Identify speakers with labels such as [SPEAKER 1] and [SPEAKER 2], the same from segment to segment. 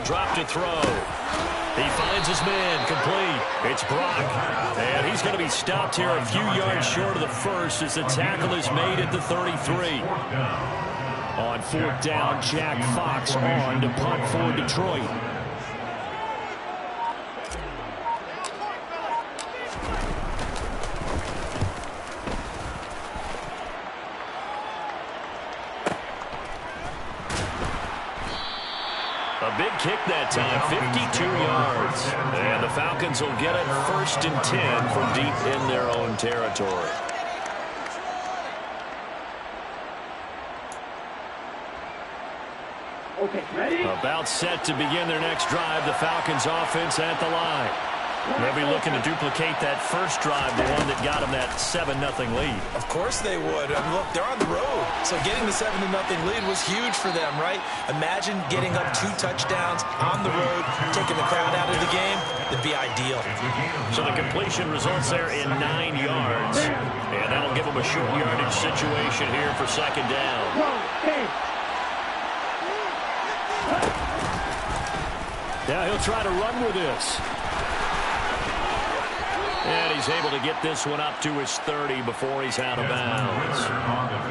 [SPEAKER 1] drop to throw. He finds his man, complete. It's Brock, and he's going to be stopped here a few yards short of the first as the tackle is made at the 33. On fourth down, Jack Fox on to punt for Detroit. A big kick that time, 52 yards. And the Falcons will get it 1st and 10 from deep in their own territory.
[SPEAKER 2] Okay, ready?
[SPEAKER 1] About set to begin their next drive, the Falcons offense at the line. They'll be looking to duplicate that first drive, the one that got them that 7-0 lead.
[SPEAKER 3] Of course they would. I mean, look, they're on the road. So getting the 7-0 lead was huge for them, right? Imagine getting up 2 touchdowns on the road, taking the crowd out of the game. It'd be ideal.
[SPEAKER 1] So the completion results there in 9 yards. And that'll give them a short yardage situation here for 2nd down. Now he'll try to run with this. And he's able to get this one up to his 30 before he's out of bounds.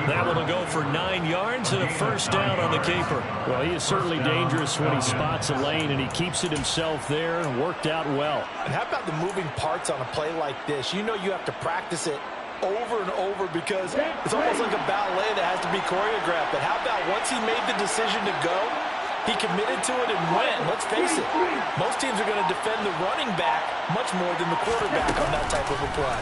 [SPEAKER 1] That one will go for 9 yards and a 1st down on the keeper. Well, he is certainly dangerous when he spots a lane, and he keeps it himself there and worked out well.
[SPEAKER 3] And how about the moving parts on a play like this? You know you have to practice it over and over because it's almost like a ballet that has to be choreographed. But how about once he made the decision to go, he committed to it and went. Let's face it, most teams are going to defend the running back much more than the quarterback on that type of a play.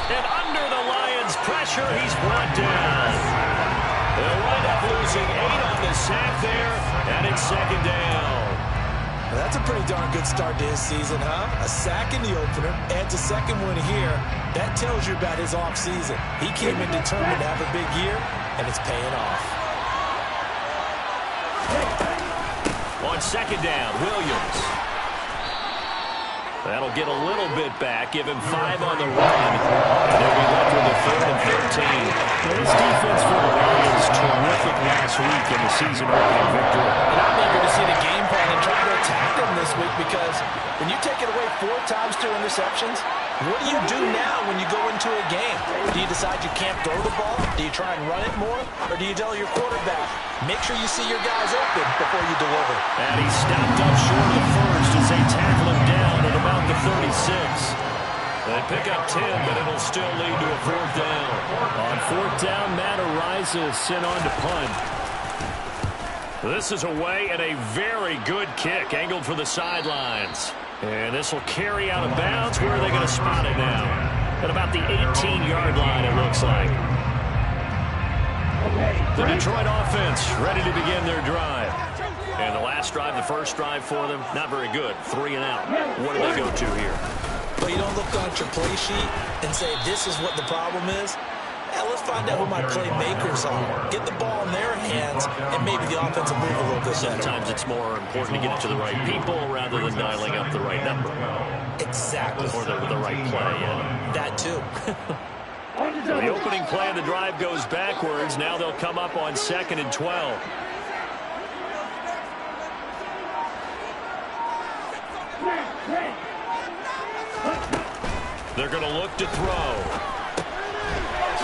[SPEAKER 1] And under the Lions' pressure, he's brought down. They'll wind up losing 8 on the sack there, and it's 2nd down.
[SPEAKER 3] Well, that's a pretty darn good start to his season, huh? A sack in the opener, adds a 2nd one here. That tells you about his offseason. He came in determined to have a big year, and it's paying off.
[SPEAKER 1] On 2nd down, Williams. That'll get a little bit back, give him 5 on the run. And they'll be left with a 3rd and 13. This defense for the Lions terrific last week in the season-opening victory.
[SPEAKER 3] And I'm eager to see the game plan and try to attack them this week because when you take it away 4 times through interceptions, what do you do now when you go into a game? Do you decide you can't throw the ball? Do you try and run it more? Or do you tell your quarterback, make sure you see your guys open before you deliver?
[SPEAKER 1] And he's stopped up short of the first as they tackle him down at about the 36. They pick up 10, but it'll still lead to a 4th down. On 4th down, Matt Ariza is sent on to punt. This is away and a very good kick, angled for the sidelines. And this will carry out of bounds. Where are they going to spot it now? At about the 18-yard line, it looks like. The Detroit offense ready to begin their drive. And the last drive, the first drive for them, not very good. 3 and out. What do they go to here?
[SPEAKER 3] But you don't look down at your play sheet and say, this is what the problem is. Yeah, let's find out who my playmakers are. Get the ball in their hands, and maybe the offense will move a little bit better.
[SPEAKER 1] Sometimes it's more important to get it to the right people rather than dialing up the right number.
[SPEAKER 3] Exactly.
[SPEAKER 1] Or the right play, yeah.
[SPEAKER 3] That too.
[SPEAKER 1] The opening play of the drive goes backwards. Now they'll come up on 2nd and 12. They're going to look to throw.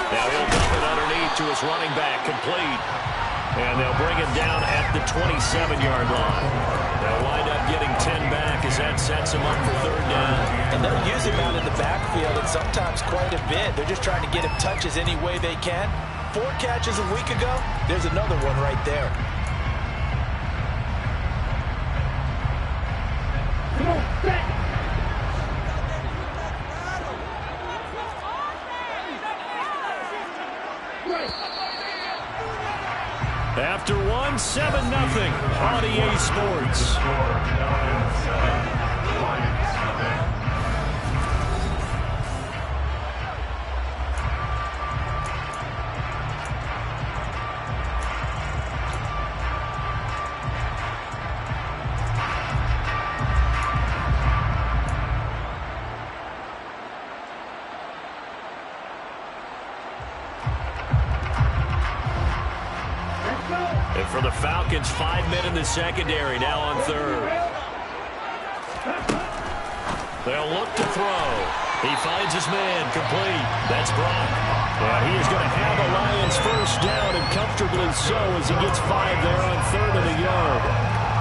[SPEAKER 1] Now he'll dump it underneath to his running back, complete. And they'll bring him down at the 27-yard line. They'll wind up getting 10 back as that sets him up for 3rd down.
[SPEAKER 3] And they'll use him out in the backfield and sometimes quite a bit. They're just trying to get him touches any way they can. 4 catches a week ago, there's another one right there.
[SPEAKER 2] Come on, back.
[SPEAKER 1] After one, 7-0 on EA Sports. seconds. 5 men in the secondary now on third. They'll look to throw. He finds his man, complete. That's Brock. And he is going to have the Lions first down, and comfortably so as he gets 5 there on third and a yard.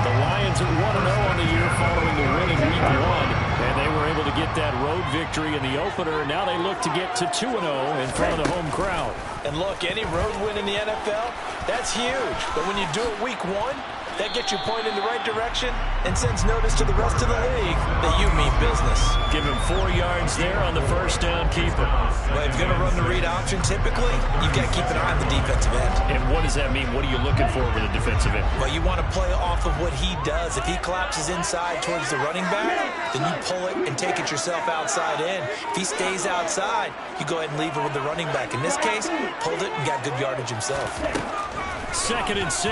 [SPEAKER 1] The Lions are 1-0 on the year following the win in Week 1, and they were able to get that road victory in the opener, and now they look to get to 2-0 in front of the home crowd.
[SPEAKER 3] And look, any road win in the NFL, that's huge. But when you do it Week 1, that gets you pointed in the right direction and sends notice to the rest of the league that you mean business.
[SPEAKER 1] Give him 4 yards there on the first down keeper.
[SPEAKER 3] Well, if you're going to run the read option, typically, you've got to keep an eye on the defensive end.
[SPEAKER 1] And what does that mean? What are you looking for with the defensive end?
[SPEAKER 3] Well, you want to play off of what he does. If he collapses inside towards the running back, then you pull it and take it yourself outside in. If he stays outside, you go ahead and leave it with the running back. In this case, pulled it and got good yardage himself.
[SPEAKER 1] 2nd and 6.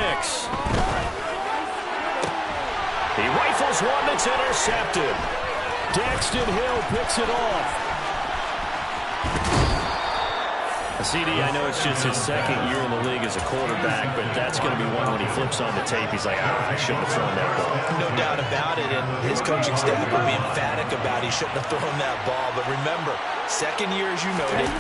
[SPEAKER 1] He rifles one that's intercepted. Daxton Hill picks it off. CD, I know it's just his 2nd year in the league as a quarterback, but that's going to be one when he flips on the tape. He's like, I shouldn't have thrown that ball.
[SPEAKER 3] No doubt about it, and his coaching staff will be emphatic about he shouldn't have thrown that ball. But remember, 2nd year, as you noted,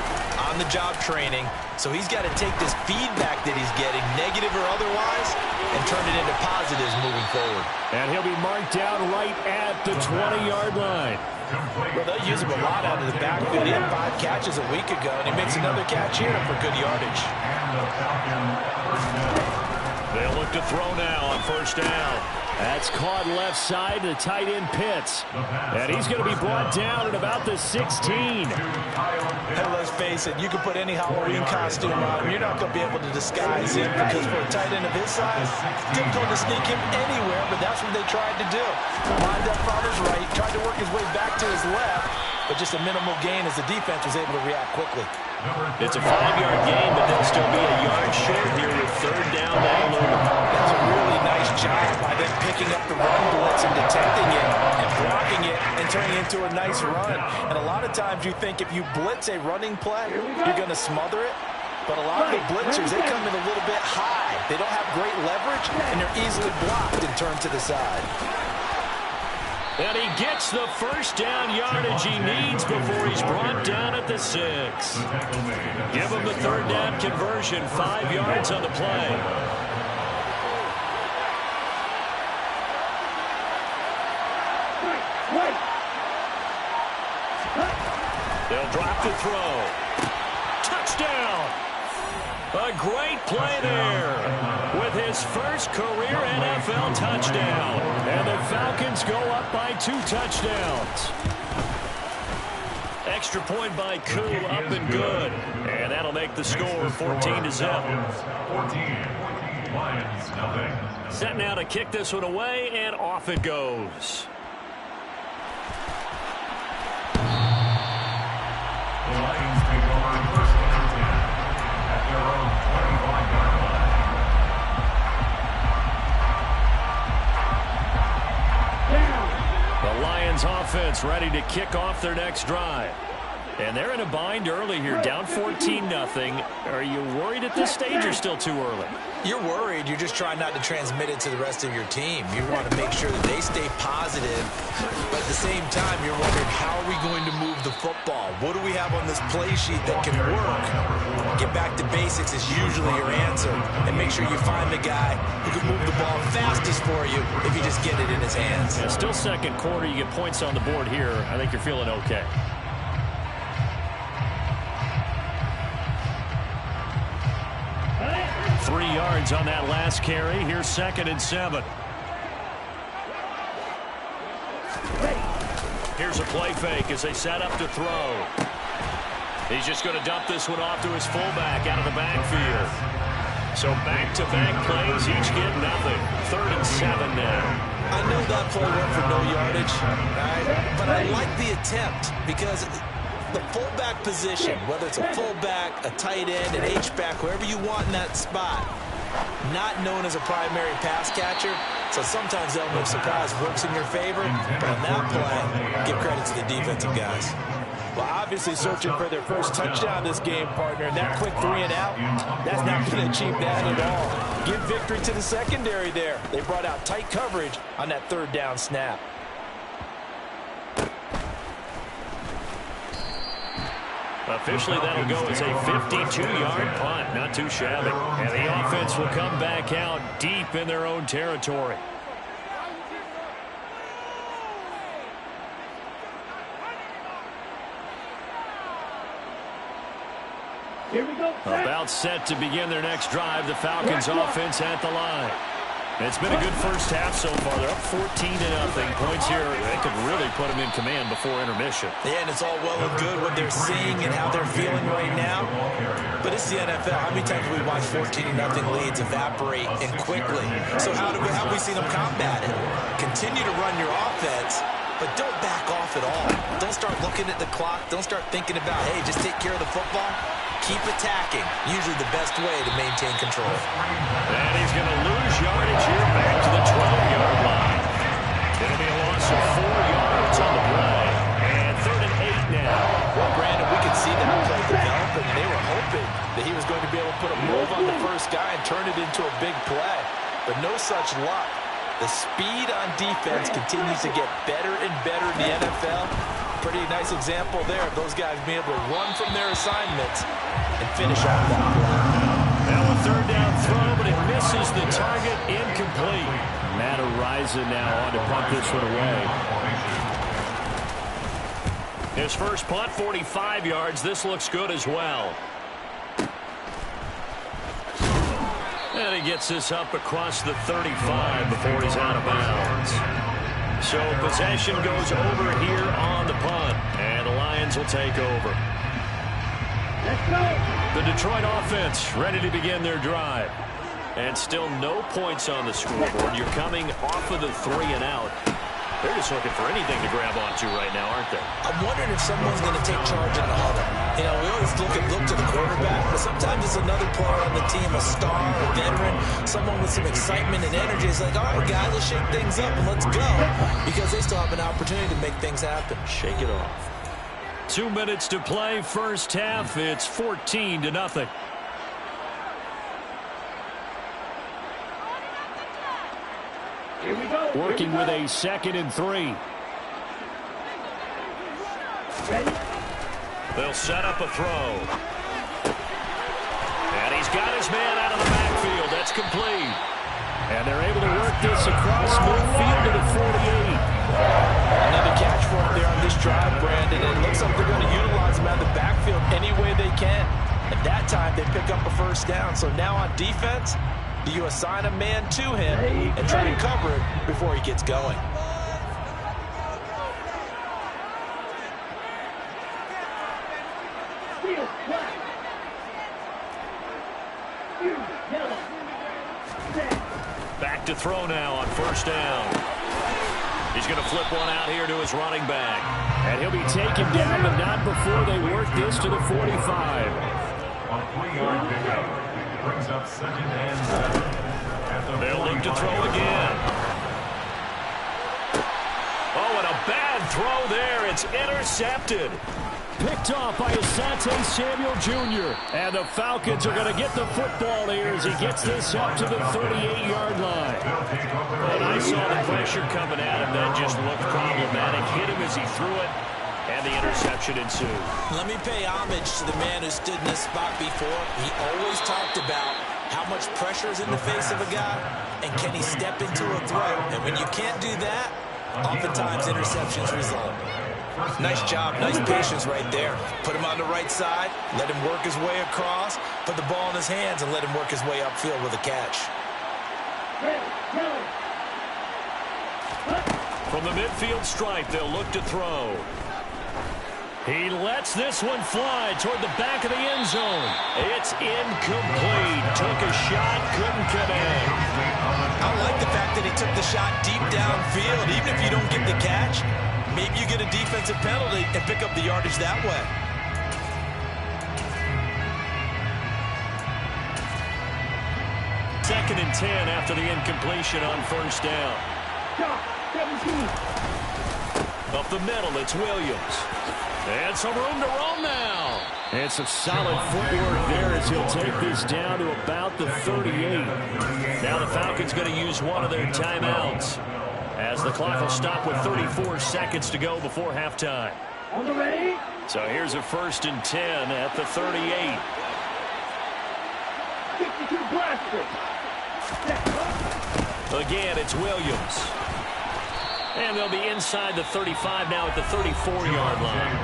[SPEAKER 3] on-the-job training, so he's got to take this feedback that he's getting, negative or otherwise, and turn it into positives moving forward.
[SPEAKER 1] And he'll be marked down right at the 20-yard line.
[SPEAKER 3] Well, they'll use him a lot out of the backfield. He had 5 catches a week ago, and he makes another catch here for good yardage.
[SPEAKER 1] They'll look to throw now on first down. That's caught left side to tight end Pitts. And he's going to be brought down at about the 16.
[SPEAKER 3] And let's face it, you can put any Halloween costume on him. You're not going to be able to disguise him because for a tight end of his size, it's difficult to sneak him anywhere, but that's what they tried to do. Lined up on his right, tried to work his way back to his left, but just a minimal gain as the defense was able to react quickly.
[SPEAKER 1] It's a 5-yard gain, but they'll still be a yard short here with third down now looming.
[SPEAKER 3] That's a really nice job by them picking up the run blitz and detecting it and blocking it and turning it into a nice run. And a lot of times you think if you blitz a running play, you're going to smother it. But a lot of the blitzers, they come in a little bit high. They don't have great leverage, and they're easily blocked and turned to the side.
[SPEAKER 1] And he gets the first down yardage he needs before he's brought down at the 6. Give him the third down conversion, 5 yards on the play. They'll drop the throw. Touchdown! A great play there with his first career NFL touchdown. And the Falcons go up by 2 touchdowns. Extra point by Koo, up and good. And that'll make the score 14-0. Set now to kick this one away, and off it goes.
[SPEAKER 4] The Lions take over first and 10 at their own 25-yard line.
[SPEAKER 1] The Lions offense ready to kick off their next drive. And they're in a bind early here, down 14-0. Are you worried at this stage or still too early?
[SPEAKER 3] You're worried. You're just trying not to transmit it to the rest of your team. You want to make sure that they stay positive. But at the same time, you're wondering, how are we going to move the football? What do we have on this play sheet that can work? Get back to basics is usually your answer. And make sure you find the guy who can move the ball fastest for you if you just get it in his hands.
[SPEAKER 1] Yeah, still second quarter. You get points on the board here. I think you're feeling okay. Three yards on that last carry. Here's 2nd and 7. Here's a play fake as they set up to throw. He's just going to dump this one off to his fullback out of the backfield. So back-to-back plays, each get nothing. 3rd and 7 now.
[SPEAKER 3] I know that play went for no yardage, but I like the attempt because the fullback position, whether it's a fullback, a tight end, an H-back, wherever you want in that spot, not known as a primary pass catcher. So sometimes the element of surprise works in your favor. But on that play, give credit to the defensive guys. Well, obviously searching for their first touchdown this game, partner. And that quick 3 and out, that's not going to achieve that at all. Give victory to the secondary there. They brought out tight coverage on that 3rd down snap.
[SPEAKER 1] Officially, that'll go as a 52-yard punt. Not too shabby. And the offense will come back out deep in their own territory.
[SPEAKER 2] Here we go.
[SPEAKER 1] About set to begin their next drive. The Falcons offense at the line. It's been a good first half so far. They're up 14-0. Points here, they could really put them in command before intermission.
[SPEAKER 3] Yeah, and it's all well and good what they're seeing and how they're feeling right now. But it's the NFL. How many times have we watched 14-0 leads evaporate and quickly? So how have we seen them combat it? Continue to run your offense, but don't back off at all. Don't start looking at the clock. Don't start thinking about, hey, just take care of the football. Keep attacking. Usually the best way to maintain control.
[SPEAKER 1] And he's going to lose yardage here back to the 12-yard line. It'll be a loss of 4 yards on the play. And 3rd and 8 now.
[SPEAKER 3] Well, Brandon, we could see that play developing. They were hoping that he was going to be able to put a move on the first guy and turn it into a big play. But no such luck. The speed on defense continues to get better and better in the NFL. Pretty nice example there of those guys being able to run from their assignments and finish off that play.
[SPEAKER 1] Now a 3rd down throw, but it misses the target, incomplete. Matt Araiza now on to punt this one away. His first punt, 45 yards. This looks good as well. And he gets this up across the 35 before he's out of bounds. So possession goes over here on the punt, and the Lions will take over.
[SPEAKER 2] Let's go.
[SPEAKER 1] The Detroit offense ready to begin their drive. And still no points on the scoreboard. You're coming off of the 3 and out. They're just looking for anything to grab onto right now, aren't they?
[SPEAKER 3] I'm wondering if someone's going to take charge in the huddle. You know, we always look to the quarterback, but sometimes it's another player on the team, a star, a veteran, someone with some excitement and energy. It's like, all right, guys, let's shake things up and let's go, because they still have an opportunity to make things happen.
[SPEAKER 1] Shake it off. 2 minutes to play, first half. It's 14-0.
[SPEAKER 2] Here we go.
[SPEAKER 1] Working with a 2nd and 3.
[SPEAKER 2] Ready?
[SPEAKER 1] They'll set up a throw. And he's got his man out of the backfield. That's complete. And they're able to work this across midfield to the 48.
[SPEAKER 3] Another catch for him there on this drive, Brandon. It looks like they're going to utilize him out of the backfield any way they can. At that time, they pick up a first down. So now on defense, do you assign a man to him and try to cover it before he gets going?
[SPEAKER 2] Field, black. Field, yellow. Set.
[SPEAKER 1] Back to throw now on first down. He's going to flip one out here to his running back. And he'll be taken down, but not before they work this to the 45.
[SPEAKER 4] On 3-yard pickup. Brings up 2nd and 7.
[SPEAKER 1] They'll look to throw again. Oh, and a bad throw there. It's intercepted. Picked off by Asante Samuel Jr. And the Falcons are going to get the football here as he gets this up to the 38-yard line. And I saw the pressure coming at him. That just looked problematic. Hit him as he threw it, and the interception ensued.
[SPEAKER 3] Let me pay homage to the man who stood in this spot before. He always talked about how much pressure is in the face of a guy, and can he step into a throw. And when you can't do that, oftentimes interceptions result. Nice job, nice patience right there. Put him on the right side, let him work his way across, put the ball in his hands, and let him work his way upfield with a catch.
[SPEAKER 1] From the midfield stripe, they'll look to throw. He lets this one fly toward the back of the end zone. It's incomplete. Took a shot, couldn't connect.
[SPEAKER 3] I like the fact that he took the shot deep downfield. Even if you don't get the catch, maybe you get a defensive penalty and pick up the yardage that way.
[SPEAKER 1] Second and 10 after the incompletion on first down. Up the middle, it's Williams. And some room to roam now. And some solid footwork there as he'll take this down to about the 38. Now the Falcons going to use one of their timeouts, as the clock will stop with 34 seconds to go before halftime.
[SPEAKER 2] On the ready.
[SPEAKER 1] So here's a 1st and 10 at the 38.
[SPEAKER 2] 52 blaster.
[SPEAKER 1] Again, it's Williams. And they'll be inside the 35 now at the 34-yard line.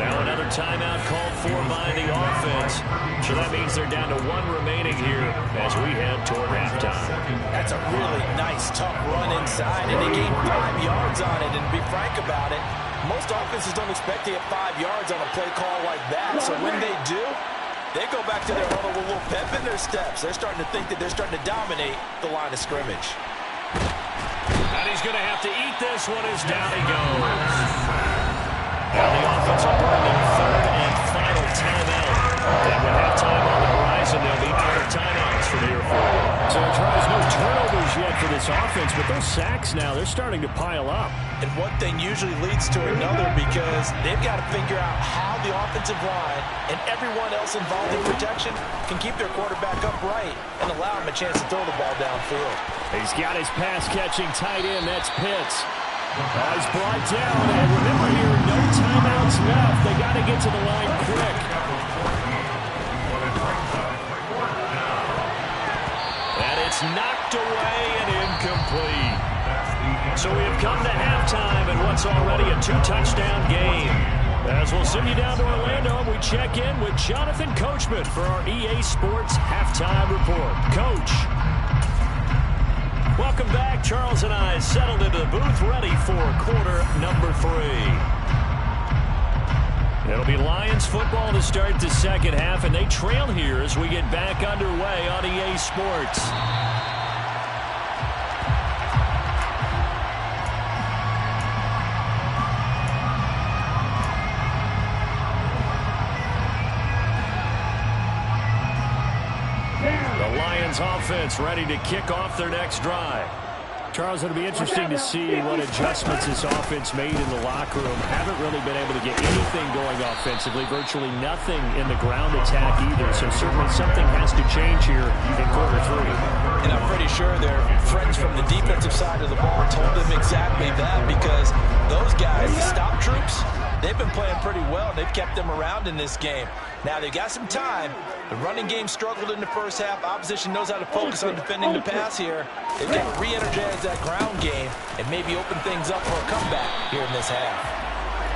[SPEAKER 1] Now another timeout called for by the offense. So that means they're down to 1 remaining here as we head toward halftime.
[SPEAKER 3] That's a really nice, tough run inside, and they gained 5 yards on it. And to be frank about it, most offenses don't expect to get 5 yards on a play call like that. So when they do, they go back to their huddle with a little pep in their steps. They're starting to think that they're starting to dominate the line of scrimmage.
[SPEAKER 1] And he's going to have to eat this one as down he goes. Now the offense will burn their 3rd and final timeout. And with halftime on the horizon, there'll be other timeouts from here forward. So Charles, no turnovers yet for this offense, but those sacks now, they're starting to pile up.
[SPEAKER 3] And one thing usually leads to another, because they've got to figure out how the offensive line and everyone else involved in protection can keep their quarterback upright and allow him a chance to throw the ball downfield.
[SPEAKER 1] He's got his pass-catching tight end. That's Pitts. Oh, he's brought down. And remember here, no timeouts left. They got to get to the line quick. And it's knocked away and incomplete. So we have come to halftime in what's already a 2-touchdown game. As we'll send you down to Orlando, we check in with Jonathan Coachman for our EA Sports Halftime Report. Coach. Welcome back. Charles and I settled into the booth, ready for quarter number 3. It'll be Lions football to start the second half, and they trail here as we get back underway on EA Sports. Offense ready to kick off their next drive. Charles, it'll be interesting to see what adjustments this offense made in the locker room. Haven't really been able to get anything going offensively, virtually nothing in the ground attack either. So certainly something has to change here in quarter 3.
[SPEAKER 3] And I'm pretty sure their friends from the defensive side of the ball told them exactly that, because those guys, the stop troops, they've been playing pretty well. They've kept them around in this game. Now they've got some time. The running game struggled in the first half. Opposition knows how to focus on defending the pass here. They've got to re-energize that ground game and maybe open things up for a comeback here in this half.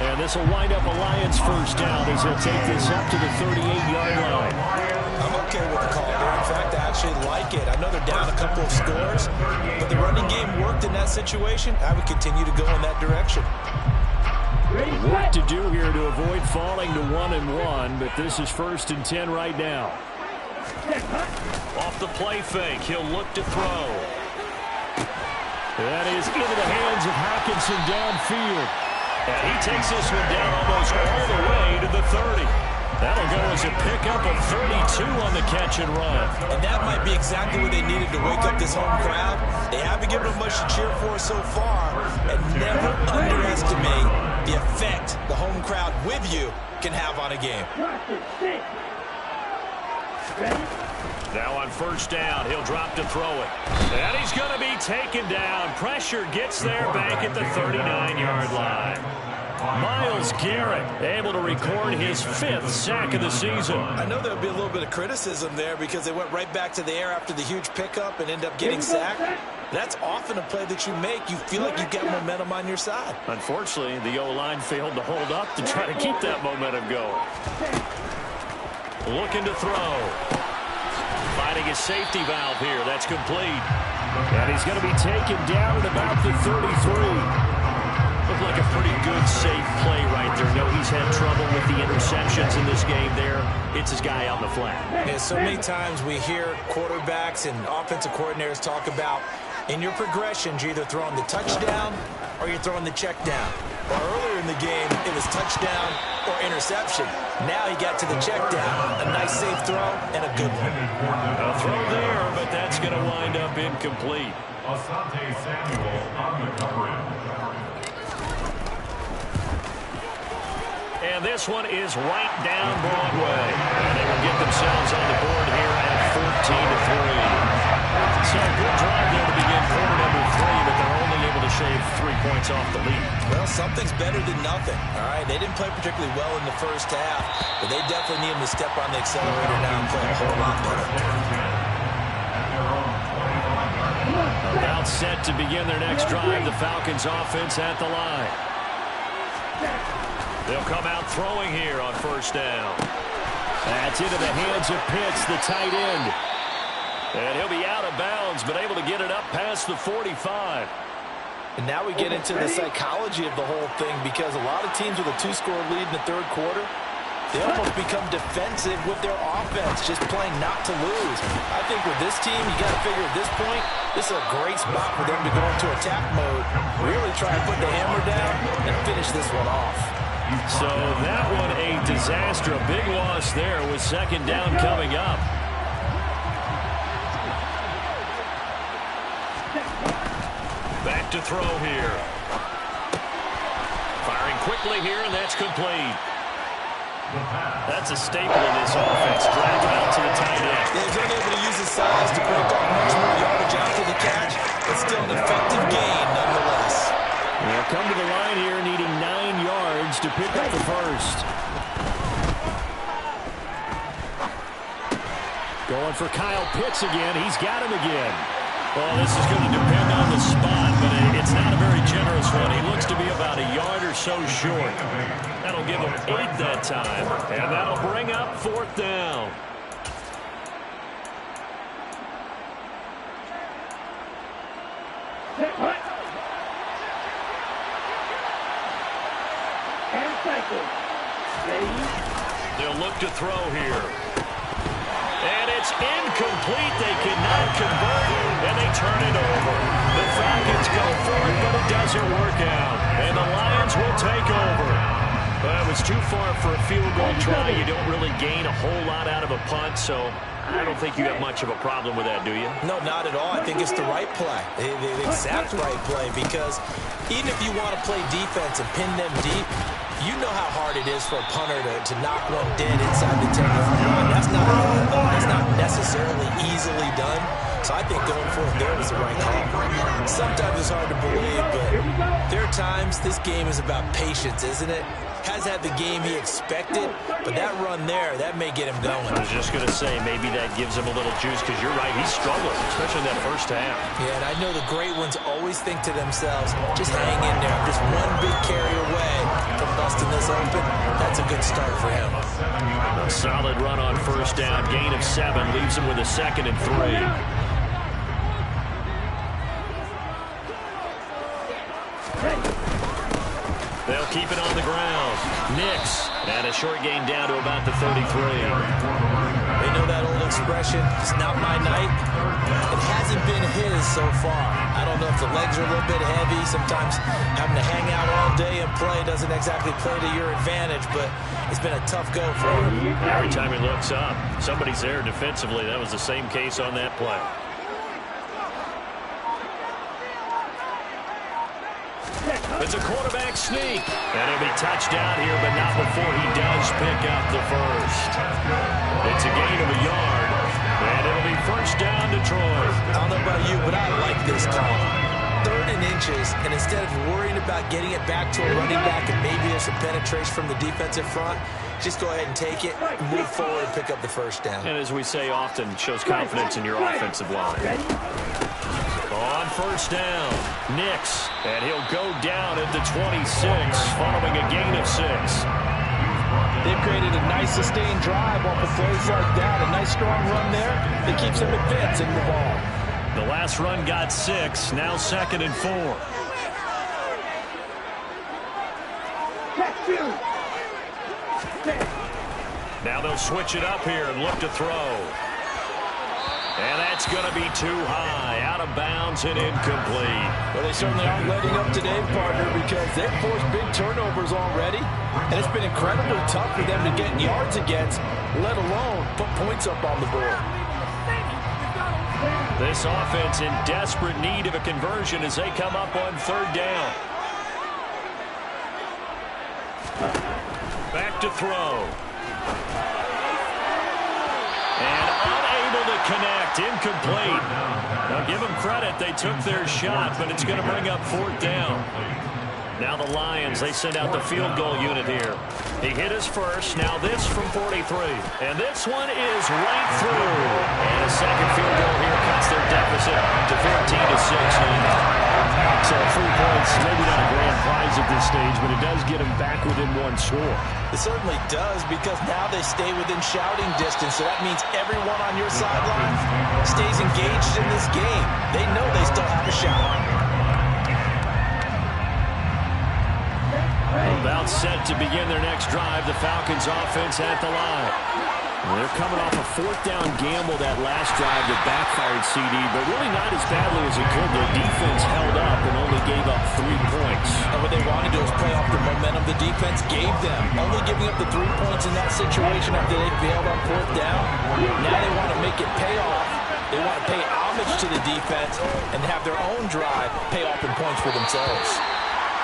[SPEAKER 1] And this will wind up a Lions first down as he'll take this up to the 38-yard line.
[SPEAKER 3] I'm okay with the call there. In fact, I actually like it. I know they're down a couple of scores, but the running game worked in that situation. I would continue to go in that direction.
[SPEAKER 1] Work to do here to avoid falling to 1-1, but this is 1st and 10 right now. Off the play fake, he'll look to throw. That is into the hands of Hockenson downfield. And he takes this one down almost all the way to the 30. That'll go as a pickup of 32 on the catch and run.
[SPEAKER 3] And that might be exactly what they needed to wake up this home crowd. They haven't given them much to cheer for so far. And never underestimate the effect the home crowd with you can have on a game.
[SPEAKER 1] Now on first down, he'll drop to throw it. And he's going to be taken down. Pressure gets there back at the 39-yard line. Myles Garrett able to record his 5th sack of the season.
[SPEAKER 3] I know there'll be a little bit of criticism there because they went right back to the air after the huge pickup and end up getting sacked. That's often a play that you make. You feel like you've got momentum on your side.
[SPEAKER 1] Unfortunately, the O-line failed to hold up to try to keep that momentum going. Looking to throw. Finding a safety valve here. That's complete. And he's going to be taken down at about the 33. Looked like a pretty good, safe play right there. No, he's had trouble with the interceptions in this game there. It's his guy out in the flat.
[SPEAKER 3] Yeah, so many times we hear quarterbacks and offensive coordinators talk about in your progressions, you're either throwing the touchdown or you're throwing the check down. Well, earlier in the game, it was touchdown or interception. Now he got to the check down, a nice safe throw, and a good one.
[SPEAKER 1] A throw there, but that's going to wind up incomplete.
[SPEAKER 4] Asante Samuel on the coverage.
[SPEAKER 1] And this one is right down Broadway. And they will get themselves on the board here at 14-3. So a good drive there to begin quarter number 3, but they're only able to shave 3 points off the lead.
[SPEAKER 3] Well, something's better than nothing. All right, they didn't play particularly well in the first half, but they definitely need them to step on the accelerator now and play a whole lot better.
[SPEAKER 1] About set to begin their next drive, the Falcons offense at the line. They'll come out throwing here on first down. That's into the hands of Pitts, the tight end. And he'll be out of bounds, but able to get it up past the 45.
[SPEAKER 3] And now we get into the psychology of the whole thing, because a lot of teams with a 2-score lead in the third quarter, they almost become defensive with their offense, just playing not to lose. I think with this team, you got to figure at this point, this is a great spot for them to go into attack mode, really try and put the hammer down and finish this one off.
[SPEAKER 1] So that one a disaster. A big loss there with second down coming up. Back to throw here. Firing quickly here, and that's complete. That's a staple of this offense. Drag it out to the tight end.
[SPEAKER 3] He's unable to use his size to break off much more yardage after the catch, but still an effective gain nonetheless.
[SPEAKER 1] They'll come to the line here needing 9 yards to pick up the first. Going for Kyle Pitts again. He's got him again. Well, this is going to depend on the spot, but it's not a very generous one. He looks to be about a yard or so short. That'll give him 8 that time, and that'll bring up fourth down. They'll look to throw here. And it's incomplete. They cannot convert, and they turn it over. The Falcons go for it, but it doesn't work out. And the Lions will take over. Well, it was too far for a field goal try. You don't really gain a whole lot out of a punt, so I don't think you have much of a problem with that, do you?
[SPEAKER 3] No, not at all. I think it's the right play, the exact right play, because even if you want to play defense and pin them deep, you know how hard it is for a punter to knock one dead inside the 10-yard line. That's not necessarily easily done. So I think going for it there was the right call. Sometimes it's hard to believe, but there are times this game is about patience, isn't it? Has had the game he expected, but that run there, that may get him going.
[SPEAKER 1] I was just going to say, maybe that gives him a little juice, because you're right, he's struggling, especially in that first half.
[SPEAKER 3] Yeah, and I know the great ones always think to themselves, just hang in there. Just one big carry away from busting this open. That's a good start for him.
[SPEAKER 1] A solid run on first down, gain of 7, leaves him with a 2nd and 3. They'll keep it on the ground. Nix, and a short gain down to about the 33.
[SPEAKER 3] They know that old expression, it's not my night. It hasn't been his so far. I don't know if the legs are a little bit heavy. Sometimes having to hang out all day and play doesn't exactly play to your advantage, but it's been a tough go for him.
[SPEAKER 1] Every time he looks up, somebody's there defensively. That was the same case on that play. It's a quarterback sneak. And it'll be touchdown here, but not before he does pick up the first. It's a gain of a yard. And it'll be first down Detroit.
[SPEAKER 3] I don't know about you, but I like this call. 3rd and inches, and instead of worrying about getting it back to a running back and maybe there's some penetration from the defensive front, just go ahead and take it, move forward, and pick up the first down.
[SPEAKER 1] And as we say often, it shows confidence in your offensive line. On first down, Nix, and he'll go down at the 26, following a gain of 6.
[SPEAKER 2] They've created a nice sustained drive off of plays like that. A nice strong run there that keeps them advancing the ball.
[SPEAKER 1] The last run got 6, now 2nd and 4. Now they'll switch it up here and look to throw. And that's going to be too high, out of bounds and incomplete.
[SPEAKER 2] Well, they certainly aren't letting up today, partner, because they've forced big turnovers already, and it's been incredibly tough for them to get yards against, let alone put points up on the board.
[SPEAKER 1] This offense in desperate need of a conversion as they come up on 3rd down. Back to throw. And unable to connect. Incomplete. Now give them credit. They took their shot, but it's going to bring up fourth down. Now the Lions, they send out the field goal unit here. He hit his first. Now this from 43. And this one is right through. And a second field goal here cuts their deficit to 14-6 now. So 3 points, maybe not a grand prize at this stage, but it does get them back within one score.
[SPEAKER 3] It certainly does, because now they stay within shouting distance, so that means everyone on your sideline stays engaged in this game. They know they still have a shot.
[SPEAKER 1] About set to begin their next drive, the Falcons offense at the line. They're coming off a fourth down gamble that last drive that backfired CD, but really not as badly as it could. Their defense held up and only gave up 3 points.
[SPEAKER 3] And what they want to do is play off the momentum the defense gave them. Only giving up the 3 points in that situation after they failed on fourth down. Now they want to make it pay off. They want to pay homage to the defense and have their own drive pay off in points for themselves.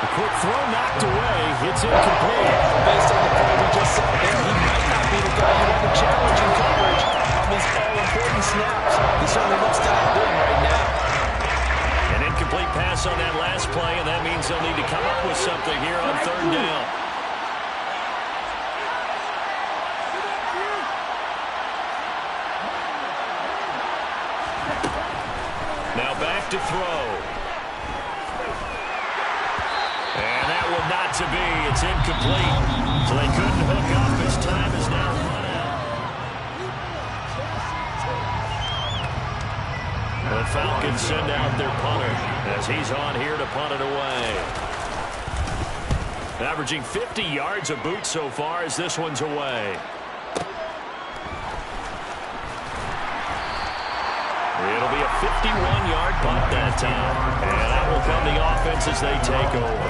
[SPEAKER 1] A quick throw knocked away. It's incomplete.
[SPEAKER 3] Based on the play we just saw there, he might not be the guy you want to challenge in coverage on these all-important snaps. He certainly looks to have doing right now.
[SPEAKER 1] An incomplete pass on that last play, and that means they'll need to come up with something here on third down. Now back to throw. And that one not to be. It's incomplete. So they couldn't hook up. His time is now run out. The Falcons send out their punter as he's on here to punt it away. Averaging 50 yards a boot so far as this one's away. It'll be a 51-yard punt that time. And that will come the offense as they take over.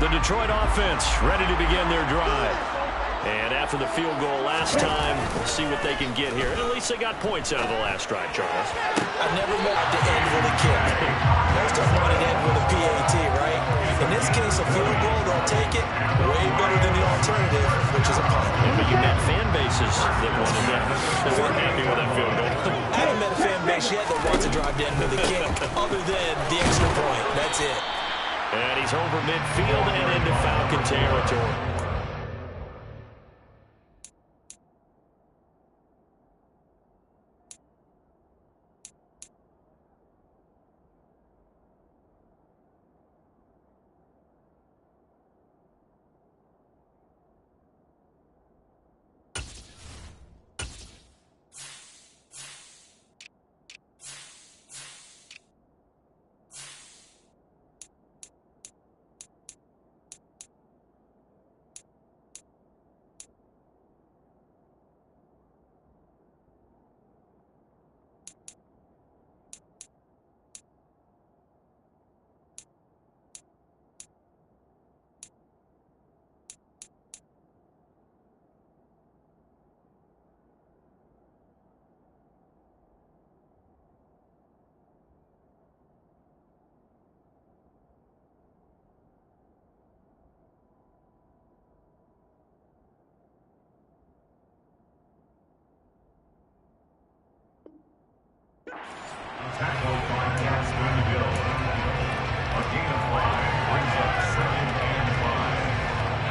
[SPEAKER 1] The Detroit offense ready to begin their drive. And after the field goal last time, we'll see what they can get here. And at least they got points out of the last drive, Charles.
[SPEAKER 3] I've never met to end with a kick. Most of them want to end with a PAT, right? In this case, a field goal, they'll take it way better than the alternative, which is a punt.
[SPEAKER 1] Yeah, but you met fan bases that wanted that. That weren't happy with that field goal.
[SPEAKER 3] I haven't met a fan base yet that wants to drive to end with a kick, other than the extra point. That's it.
[SPEAKER 1] And he's over midfield and into Falcon territory.
[SPEAKER 4] Tackled by Cass Greenville. A gain of 5 brings up 2nd and 5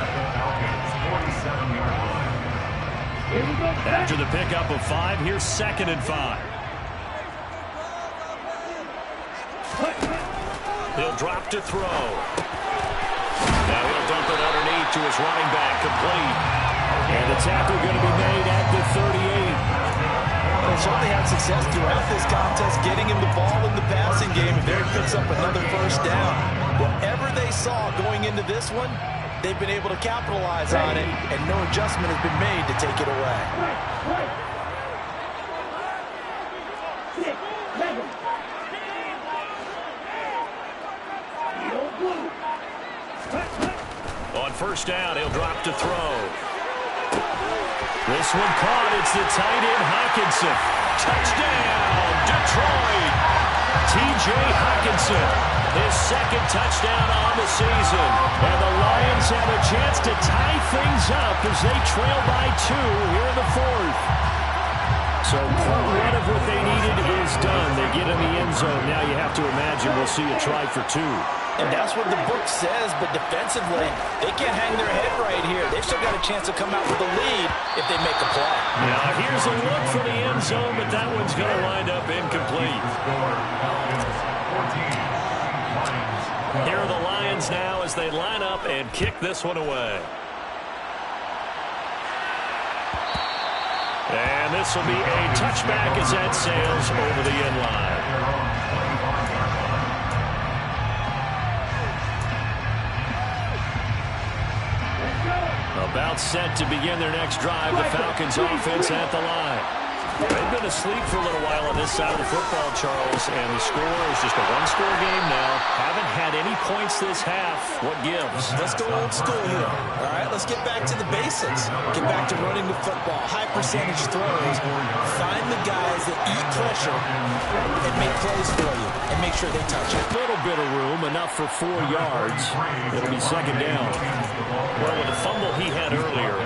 [SPEAKER 4] at the Falcons' 47-yard line.
[SPEAKER 1] After the pickup of 5, here's 2nd and 5. He'll drop to throw. Now he'll dump it underneath to his running back, complete. And the tackle going to be made at the 38.
[SPEAKER 3] They certainly had success throughout this contest, getting him the ball in the passing game, and there he picks up another first down. Whatever they saw going into this one, they've been able to capitalize on it, and no adjustment has been made to take it away.
[SPEAKER 1] first down. He'll drop to throw. This one caught. It's the tight end, Hockenson. Touchdown, Detroit. T.J. Hockenson, his second touchdown on the season. And the Lions have a chance to tie things up as they trail by 2 here in the fourth. So part one of what they needed is done. They get in the end zone. Now you have to imagine we'll see a try for 2.
[SPEAKER 3] And that's what the book says, but defensively, they can't hang their head right here. They've still got a chance to come out with a lead if they make a play.
[SPEAKER 1] Now here's a look for the end zone, but that one's going to wind up incomplete. Here are the Lions now as they line up and kick this one away. And this will be a touchback as that sails over the end line. About set to begin their next drive, the Falcons offense at the line. They've been asleep for a little while on this side of the football, Charles, and the score is just a one-score game now. Haven't had any points this half. What gives?
[SPEAKER 2] Let's go old school here. All right, let's get back to the basics. Get back to running the football, high percentage throws. Find the guys that eat pressure and make plays for you and make sure they touch it.
[SPEAKER 1] A little bit of room, enough for 4 yards. It'll be second down. Well, with the fumble he had earlier,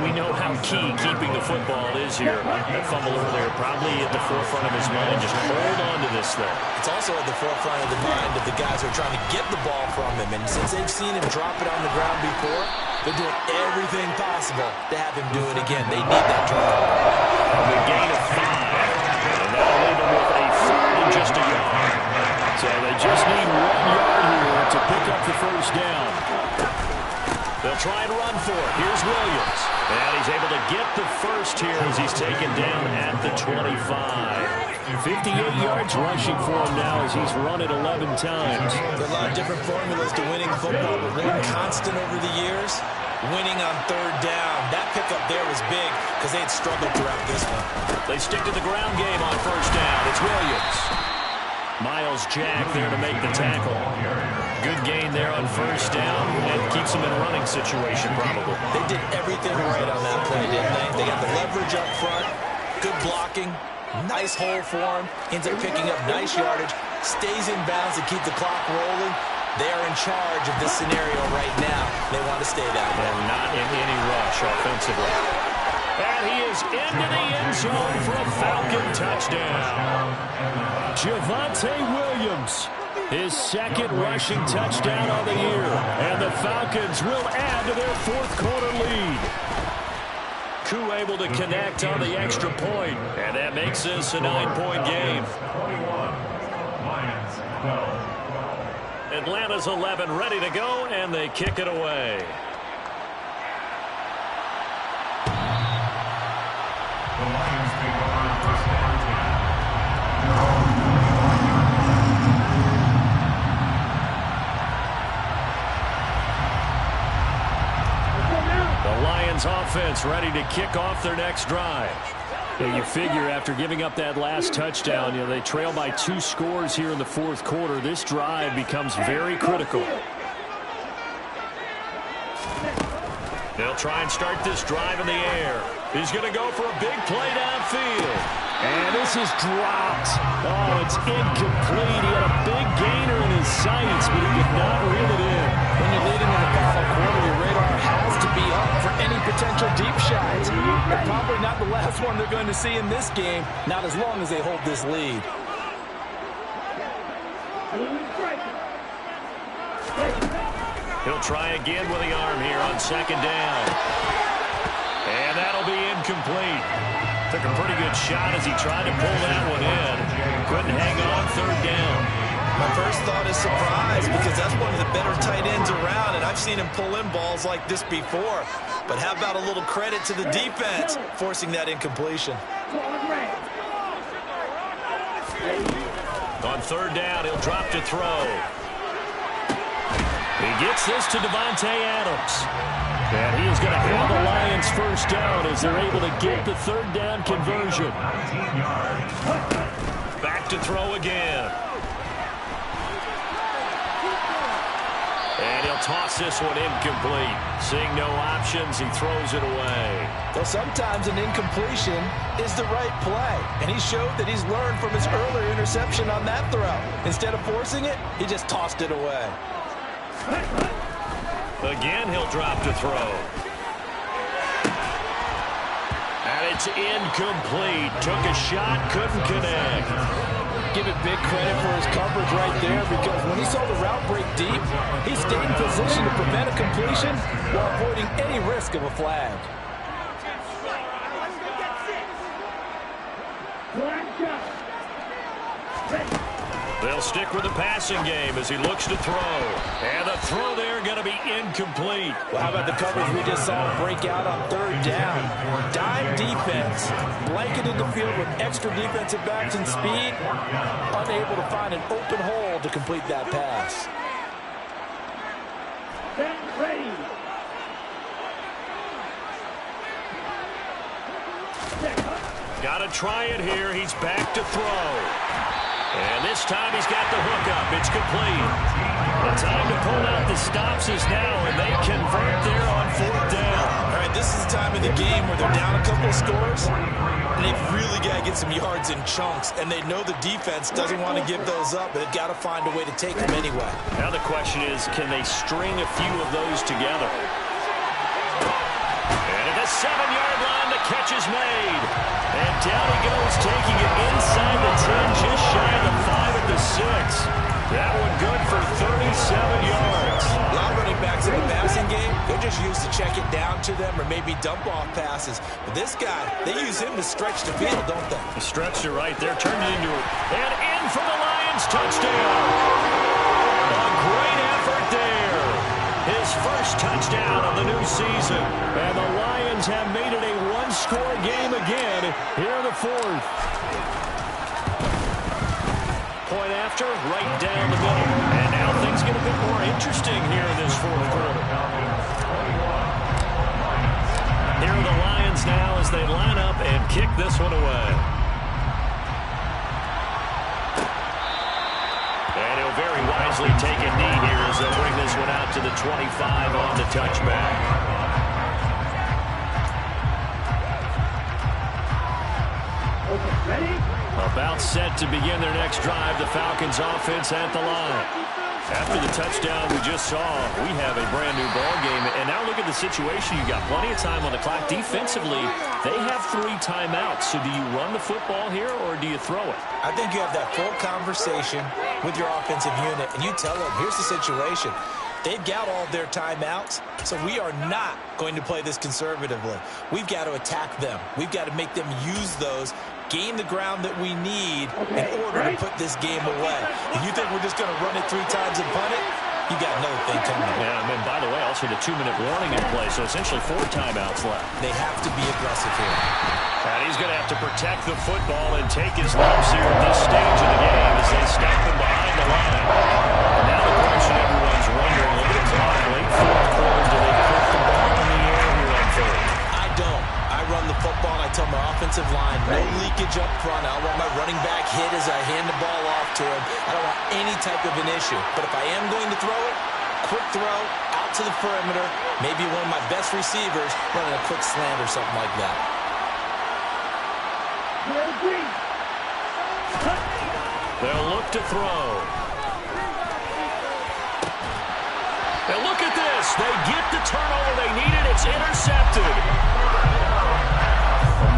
[SPEAKER 1] we know how key keeping the football is here. That fumble earlier probably at the forefront of his mind. Just hold on to this thing.
[SPEAKER 2] It's also at the forefront of the mind of the guys who are trying to get the ball from him. And since they've seen him drop it on the ground before, they're doing everything possible to have him do it again. They need that turnover.
[SPEAKER 1] The gain of 5. And that'll leave them with a 3rd and just a yard. So they just need 1 yard here to pick up the first down. They'll try and run for it. Here's Williams. And he's able to get the first here as he's taken down at the 25. 58 yards rushing for him now as he's run it 11 times.
[SPEAKER 2] There are a lot of different formulas to winning football, but one constant over the years, winning on 3rd down. That pickup there was big because they had struggled throughout this one.
[SPEAKER 1] They stick to the ground game on first down. It's Williams. Miles Jack there to make the tackle. Good gain there on first down and keeps them in a running situation probably.
[SPEAKER 2] They did everything right on that play, didn't they? They got the leverage up front, good blocking, nice hole for him, ends up picking up nice yardage, stays in bounds to keep the clock rolling. They are in charge of this scenario right now. They want to stay that way.
[SPEAKER 1] And not in any rush offensively. And he is into the end zone for a Falcon touchdown. Javonte Williams, his 2nd rushing touchdown of the year. And the Falcons will add to their 4th quarter lead. Koo able to connect on the extra point. And that makes this a 9-point game. Atlanta's 11 ready to go, and they kick it away.
[SPEAKER 4] The Lions take over first down 10.
[SPEAKER 1] The Lions offense ready to kick off their next drive. You figure after giving up that last touchdown, they trail by 2 scores here in the 4th quarter. This drive becomes very critical. They'll try and start this drive in the air. He's going to go for a big play downfield. And this is dropped. Oh, it's incomplete. He had a big gainer in his sights, but he did not reel it in.
[SPEAKER 3] When you're leading in the final quarter, your radar has to be up for any potential deep shots. But probably not the last one they're going to see in this game, not as long as they hold this lead.
[SPEAKER 1] He'll try again with the arm here on 2nd down. And that'll be incomplete. Took a pretty good shot as he tried to pull that one in. Couldn't hang on 3rd down.
[SPEAKER 2] My first thought is surprise because that's one of the better tight ends around, and I've seen him pull in balls like this before. But how about a little credit to the defense forcing that incompletion?
[SPEAKER 1] On 3rd down, he'll drop to throw. He gets this to Devontae Adams. And he is going to have the Lions first down as they're able to get the 3rd down conversion. Back to throw again. And he'll toss this one incomplete. Seeing no options, he throws it away.
[SPEAKER 3] Well, sometimes an incompletion is the right play, and he showed that he's learned from his earlier interception on that throw. Instead of forcing it, he just tossed it away.
[SPEAKER 1] Again, he'll drop to throw. And it's incomplete. Took a shot, couldn't connect.
[SPEAKER 3] Give it big credit for his coverage right there, because when he saw the route break deep, he stayed in position to prevent a completion while avoiding any risk of a flag.
[SPEAKER 1] They'll stick with the passing game as he looks to throw. And the throw there going to be incomplete.
[SPEAKER 3] Well, how about the coverage we just saw break out on third down? Dime defense, blanketed the field with extra defensive backs and speed, unable to find an open hole to complete that pass.
[SPEAKER 5] Ready.
[SPEAKER 1] Got to try it here. He's back to throw. And this time he's got the hook up. It's complete. The time to pull out the stops is now, and they convert there on fourth down.
[SPEAKER 2] All right, this is the time of the game where they're down a couple of scores, and they've really got to get some yards in chunks, and they know the defense doesn't want to give those up, but they've got to find a way to take them anyway.
[SPEAKER 1] Now the question is, can they string a few of those together? And at the 7-yard line, the catch is made. And down he goes, taking it inside the 10, just shy of the 5 at the 6. That one good for 37 yards.
[SPEAKER 2] A lot of running backs in the passing game, they're just used to check it down to them or maybe dump off passes. But this guy, they use him to stretch the field, don't they?
[SPEAKER 1] He stretched it right there, turned it into it. And in for the Lions, touchdown. A great effort there. His first touchdown of the new season. And the Lions have made it a one-score game again here in the fourth. Point after, right down the middle. And now things get a bit more interesting here in this fourth quarter. Here are the Lions now as they line up and kick this one away. And he'll very wisely take a knee here as they'll bring this one out to the 25 on the touchback.
[SPEAKER 5] Ready?
[SPEAKER 1] About set to begin their next drive, the Falcons offense at the line. After the touchdown we just saw, we have a brand new ball game. And now look at the situation. You got plenty of time on the clock. Defensively, they have 3 timeouts. So do you run the football here or do you throw it?
[SPEAKER 2] I think you have that full conversation with your offensive unit, and you tell them, here's the situation. They've got all their timeouts, so we are not going to play this conservatively. We've got to attack them. We've got to make them use those, gain the ground that we need in order to put this game away. If you think we're just going to run it 3 times and punt it, you got another thing coming.
[SPEAKER 1] Yeah, and by the way, also the 2-minute warning in play, so essentially 4 timeouts left.
[SPEAKER 2] They have to be aggressive here.
[SPEAKER 1] And he's going to have to protect the football and take his lumps here at this stage of the game as they stop him behind the line. And now the question everyone's wondering, look at the clock, late fourth quarter, do they put the ball in the air here on third?
[SPEAKER 2] I don't. I run the football, and I tell my offensive line, no leakage up front. I don't want my running back hit as I hand the ball off to him. I don't want any type of an issue. But if I am going to throw it, quick throw, out to the perimeter, maybe one of my best receivers running a quick slant or something like that.
[SPEAKER 1] They'll look to throw. And look at this. They get the turnover they needed. It's intercepted.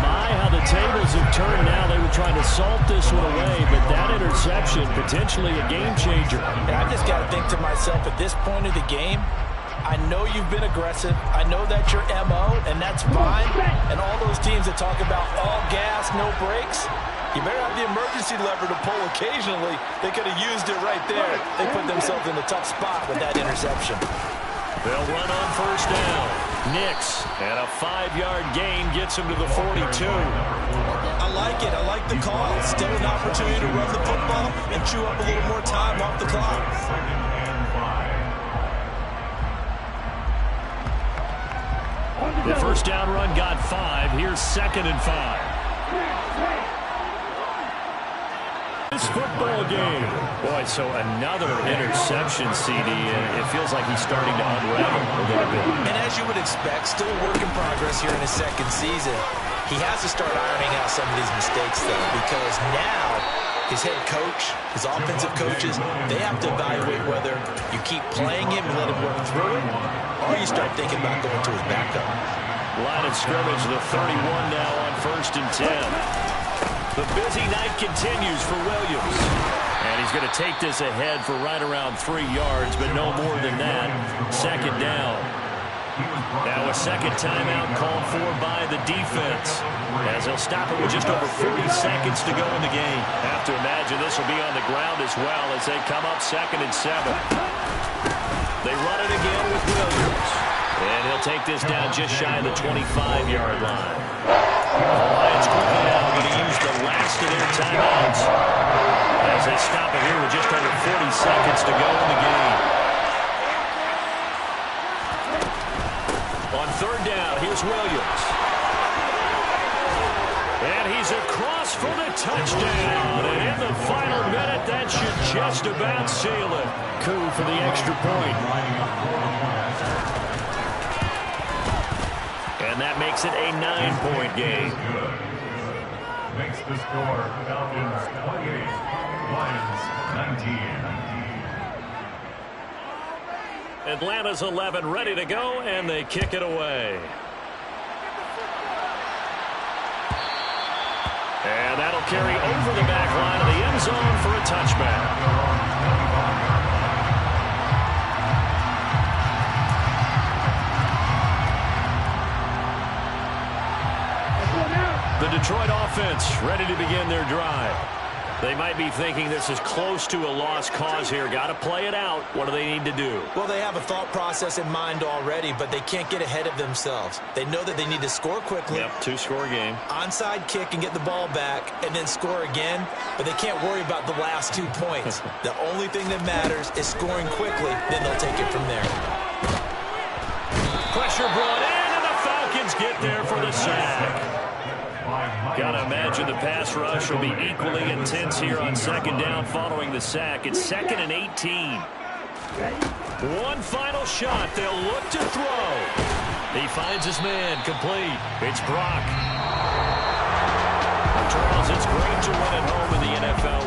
[SPEAKER 1] My, how the tables have turned now. They were trying to salt this one away, but that interception, potentially a game changer.
[SPEAKER 3] And I just got to think to myself, at this point of the game, I know you've been aggressive. I know that's your MO, and that's fine. And all those teams that talk about all gas, no brakes, you better have the emergency lever to pull occasionally. They could have used it right there. They put themselves in a tough spot with that interception.
[SPEAKER 1] They'll run on first down. Nix, and a 5-yard gain gets him to the 42.
[SPEAKER 2] I like it. I like the call. Still an opportunity to run the football and chew up a little more time off the clock.
[SPEAKER 1] The first down run got 5. Here's 2nd and 5. this football game. Boy, so another interception, CD, and it feels like he's starting to unravel a little bit.
[SPEAKER 2] And as you would expect, still a work in progress here in his second season. He has to start ironing out some of these mistakes, though, because now his head coach, his offensive coaches, they have to evaluate whether you keep playing him and let him work through it, or you start thinking about going to his backup.
[SPEAKER 1] Line of scrimmage, the 31 now on 1st and 10. The busy night continues for Williams. And he's going to take this ahead for right around 3 yards, but no more than that. Second down. Now a second timeout called for by the defense, as they'll stop it with just over 40 seconds to go in the game. Have to imagine this will be on the ground as well as they come up 2nd and 7. They run it again with Williams. And he'll take this down just shy of the 25-yard line. The Lions quickly now going to use the last of their timeouts as they stop it here with just under 40 seconds to go in the game. On 3rd down, here's Williams. And he's across for the touchdown. And in the final minute, that should just about seal it. Coup for the extra point. And that makes it a 9-point game.
[SPEAKER 4] Makes the score Falcons 28, Lions 19.
[SPEAKER 1] Atlanta's 11 ready to go, and they kick it away. And that'll carry over the back line of the end zone for a touchback. The Detroit offense ready to begin their drive. They might be thinking this is close to a lost cause here. Got to play it out. What do they need to do?
[SPEAKER 2] Well, they have a thought process in mind already, but they can't get ahead of themselves. They know that they need to score quickly.
[SPEAKER 1] Yep, 2-score game.
[SPEAKER 2] Onside kick and get the ball back and then score again, but they can't worry about the last 2 points. The only thing that matters is scoring quickly, then they'll take it from there.
[SPEAKER 1] Pressure brought in, and the Falcons get there for the sack. Got to imagine the pass rush will be equally intense here on 2nd down following the sack. It's 2nd and 18. One final shot. They'll look to throw. He finds his man complete. It's Brock. Charles, it's great to win at home in the NFL.